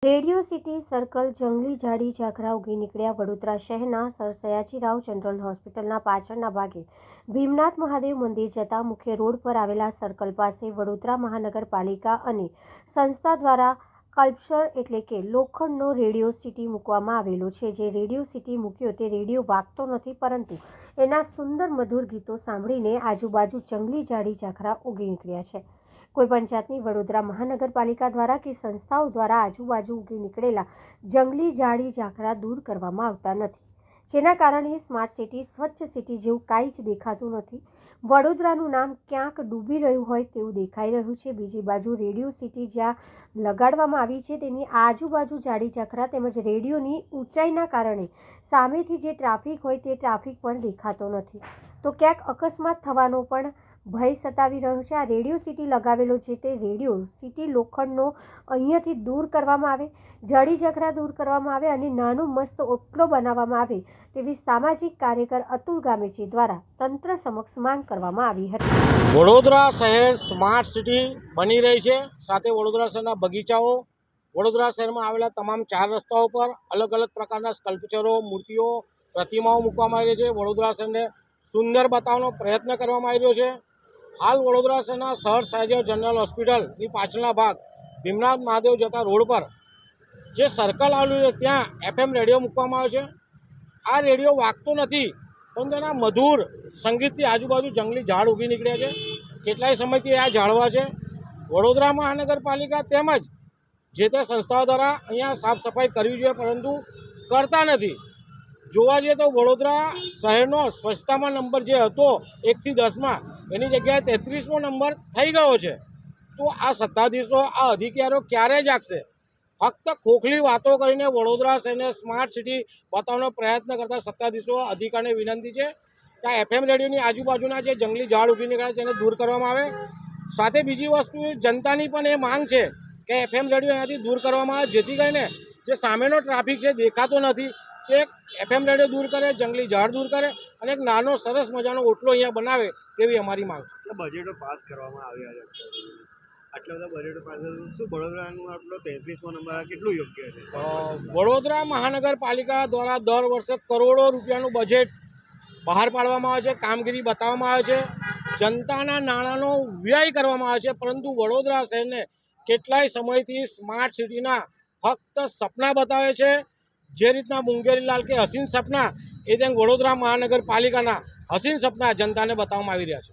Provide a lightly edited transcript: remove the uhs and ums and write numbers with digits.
Radio city circle જંગલી ઝાડી ઝાકરા ઉગી નીકળ્યા વડોદરા શહેરના સર સયાજીરાવ જનરલ હોસ્પિટલના પાછળના ભાગે ભીમનાથ મહાદેવ મંદિર જતા મુખ્ય રોડ પર આવેલા સર્કલ પાસે વડોદરા મહાનગરપાલિકા અને સંસ્થા દ્વારા કલ્પસર એટલે કે લોખંડનો રેડિયો સિટી મૂકવામાં આવેલો છે। જે રેડિયો સિટી મૂક્યો તે રેડિયો વાગતો નથી, પરંતુ એના સુંદર મધુર ગીતો સાંભળીને આજુબાજુ જંગલી ઝાડી ઝાકરા ઉગી નીકળ્યા છે। કોઈપણ જાતની વડોદરા મહાનગરપાલિકા દ્વારા કે સંસ્થાઓ દ્વારા આજુબાજુ ઉગી નીકળેલા જંગલી ઝાડી ઝાકરા દૂર કરવામાં આવતા નથી, જેના કારણે સ્માર્ટ સિટી, સ્વચ્છ સિટી જેવું કાંઈ જ દેખાતું નથી। વડોદરાનું નામ ક્યાંક ડૂબી રહ્યું હોય તેવું દેખાઈ રહ્યું છે। બીજી બાજુ રેડિયો સિટી જ્યાં લગાડવામાં આવી છે તેની આજુબાજુ ઝાડી ઝાકરા તેમજ રેડિયોની ઊંચાઈના કારણે સામેથી જે ટ્રાફિક હોય તે ટ્રાફિક પણ દેખાતો નથી, તો ક્યાંક અકસ્માત થવાનો પણ ભય સતાવી રહ્યો છે। આ રેડિયો સિટી લગાવેલો છે તે રેડિયો સિટી લોખંડનો અહીંયાથી દૂર કરવામાં આવે, ઝાડી ઝાકરા દૂર કરવામાં આવે અને નાનો મસ્ત ઓટલો બનાવવામાં આવે તેવી સામાજિક કાર્યકર અતુલ ગામેજી દ્વારા તંત્ર સમક્ષ માંગ કરવામાં આવી હતી। વડોદરા શહેર સ્માર્ટ સિટી બની રહી છે, સાથે વડોદરા શહેરના બગીચાઓ, વડોદરા શહેરમાં આવેલા તમામ 4 રસ્તાઓ પર અલગ અલગ પ્રકારના સ્કલ્પચરો, મૂર્તિઓ, પ્રતિમાઓ મૂકવામાં આવી રહી છે। વડોદરા શહેરને સુંદર બતાવવાનો પ્રયત્ન કરવામાં આવી રહ્યો છે। હાલ વડોદરા શહેરના સર સયાજીરાવ જનરલ હોસ્પિટલની પાછળના ભાગ ભીમનાથ મહાદેવ જતા રોડ પર જે સર્કલ આવેલું છે ત્યાં FM રેડિયો મૂકવામાં આવે છે। આ રેડિયો વાગતો નથી, પરંતુ એના મધુર સંગીતથી આજુબાજુ જંગલી ઝાડ ઉગી નીકળ્યા છે। કેટલાય સમયથી આ ઝાડવા છે। વડોદરા મહાનગરપાલિકા તેમજ જે તે સંસ્થાઓ દ્વારા અહીંયા સાફ સફાઈ કરવી જોઈએ, પરંતુ કરતા નથી। જોવા જઈએ તો વડોદરા શહેરનો સ્વચ્છતામાં નંબર જે હતો 1 થી 10માં, એની જગ્યાએ 33મો નંબર થઈ ગયો છે। તો આ સત્તાધીશો, આ અધિકારીઓ ક્યારે જાગશે? ફક્ત ખોખલી વાતો કરીને વડોદરા શહેરને સ્માર્ટ સિટી બતાવવાનો પ્રયત્ન કરતા સત્તાધીશો, અધિકારીને વિનંતી છે કે આ FM રેડિયોની આજુબાજુના જે જંગલી ઝાડ ઉગી નીકળ્યા છે તેને દૂર કરવામાં આવે। સાથે બીજી વસ્તુ જનતાની પણ એ માંગ છે કે FM રેડિયો એનાથી દૂર કરવામાં આવે, જેથી કરીને જે સામેનો ટ્રાફિક છે દેખાતો નથી, કે FM રેડિયો દૂર કરે, જંગલી ઝાડ દૂર કરે અને એક નાનો સરસ મજાનો ઓટલો અહીંયા બનાવે તેવી અમારી માંગ છે। બજેટો પાસ કરવામાં આવ્યા છે, આટલા બધા બજેટો પાસ, શું વડોદરાનું આપણો 33મો નંબર કેટલું યોગ્ય છે? વડોદરા મહાનગરપાલિકા દ્વારા દર વર્ષે કરોડો રૂપિયાનું બજેટ બહાર પાડવામાં આવે છે, કામગીરી બતાવવામાં આવે છે, જનતાના નાણાંનો વ્યય કરવામાં આવે છે, પરંતુ વડોદરા શહેરને કેટલાય સમયથી સ્માર્ટ સિટીના ફક્ત સપના બતાવે છે। જે રીતના મુંગેરીલાલ કે હસીન સપના, એ જેમ વડોદરા મહાનગરપાલિકાના હસીન સપના જનતાને બતાવવામાં આવી રહ્યા છે।